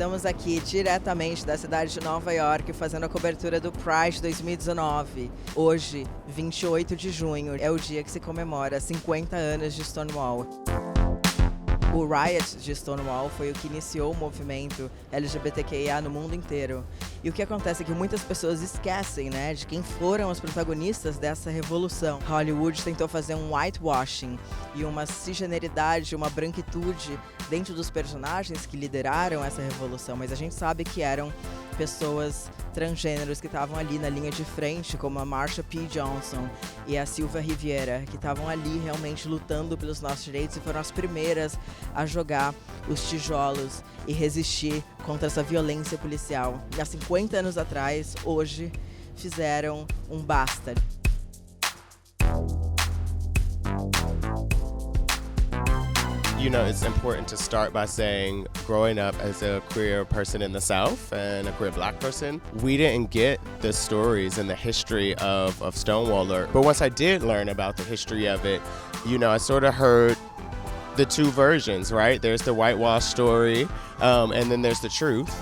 Estamos aqui diretamente da cidade de Nova York fazendo a cobertura do Pride 2019. Hoje, 28 de junho, é o dia que se comemora 50 anos de Stonewall. O riot de Stonewall foi o que iniciou o movimento LGBTQIA no mundo inteiro. E o que acontece é que muitas pessoas esquecem, né, de quem foram os protagonistas dessa revolução. Hollywood tentou fazer um whitewashing e uma cisgeneridade, uma branquitude dentro dos personagens que lideraram essa revolução, mas a gente sabe que eram pessoas transgêneros que estavam ali na linha de frente, como a Marsha P. Johnson e a Silvia Riviera, que estavam ali realmente lutando pelos nossos direitos e foram as primeiras a jogar os tijolos e resistir contra essa violência policial. E há 50 anos atrás, hoje, fizeram um basta. You know, it's important to start by saying, growing up as a queer person in the South and a queer Black person, we didn't get the stories and the history of Stonewall. But once I did learn about the history of it, you know, I sort of heard the two versions, right? There's the whitewash story, and then there's the truth,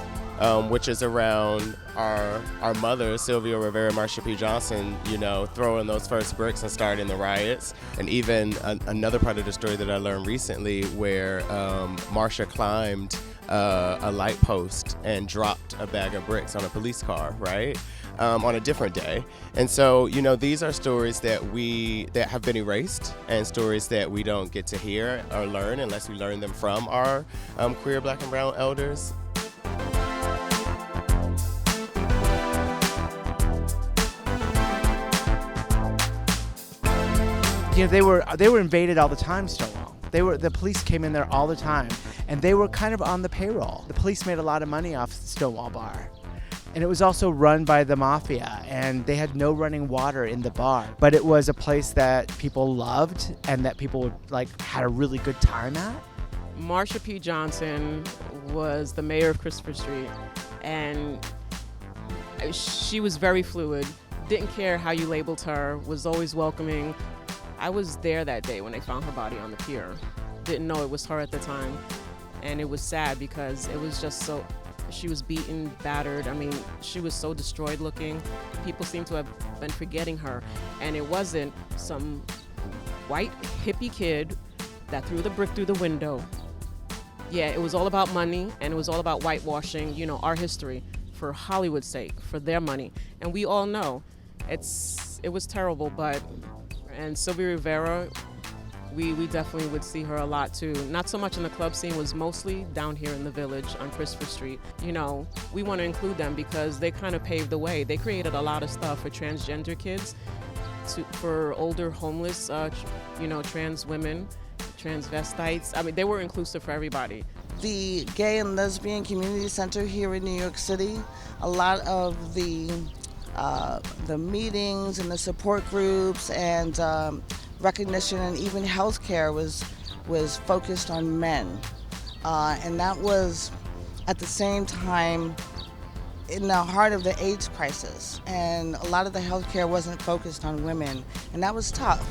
which is around our mother, Sylvia Rivera, Marsha P. Johnson, you know, throwing those first bricks and starting the riots. And even another part of the story that I learned recently where Marsha climbed a light post and dropped a bag of bricks on a police car, right? On a different day. And so, you know, these are stories that have been erased and stories that we don't get to hear or learn unless we learn them from our queer Black and brown elders. You know, they were invaded all the time, Stonewall. The police came in there all the time, and they were kind of on the payroll. The police made a lot of money off Stonewall Bar. And it was also run by the mafia, and they had no running water in the bar. But it was a place that people loved and that people had a really good time at. Marsha P. Johnson was the mayor of Christopher Street, and she was very fluid, didn't care how you labeled her, was always welcoming. I was there that day when they found her body on the pier. Didn't know it was her at the time. And it was sad because it was just so, she was beaten, battered. I mean, she was so destroyed looking. People seem to have been forgetting her. And it wasn't some white hippie kid that threw the brick through the window. Yeah, it was all about money, and it was all about whitewashing, you know, our history for Hollywood's sake, for their money. And we all know it was terrible, and Sylvia Rivera, we definitely would see her a lot too. Not so much in the club scene, was mostly down here in the village on Christopher Street. You know, we want to include them because they kind of paved the way. They created a lot of stuff for transgender kids, for older homeless, you know, trans women, transvestites. I mean, they were inclusive for everybody. The Gay and Lesbian Community Center here in New York City, a lot of the meetings and the support groups and recognition and even healthcare was focused on men, and that was at the same time in the heart of the AIDS crisis, and a lot of the healthcare wasn't focused on women, and that was tough.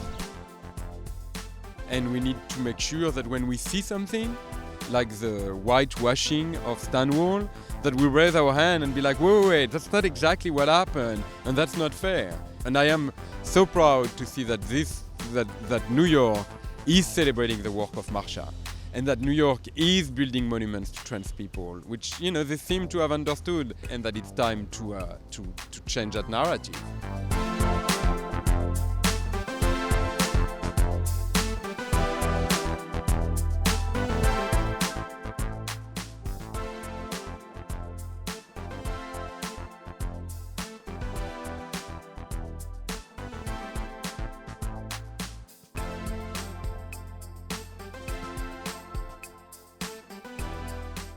And we need to make sure that when we see something like the whitewashing of Stonewall, that we raise our hand and be like, wait, that's not exactly what happened, and that's not fair. And I am so proud to see that that New York is celebrating the work of Marsha, and that New York is building monuments to trans people, which, you know, they seem to have understood, and that it's time to change that narrative.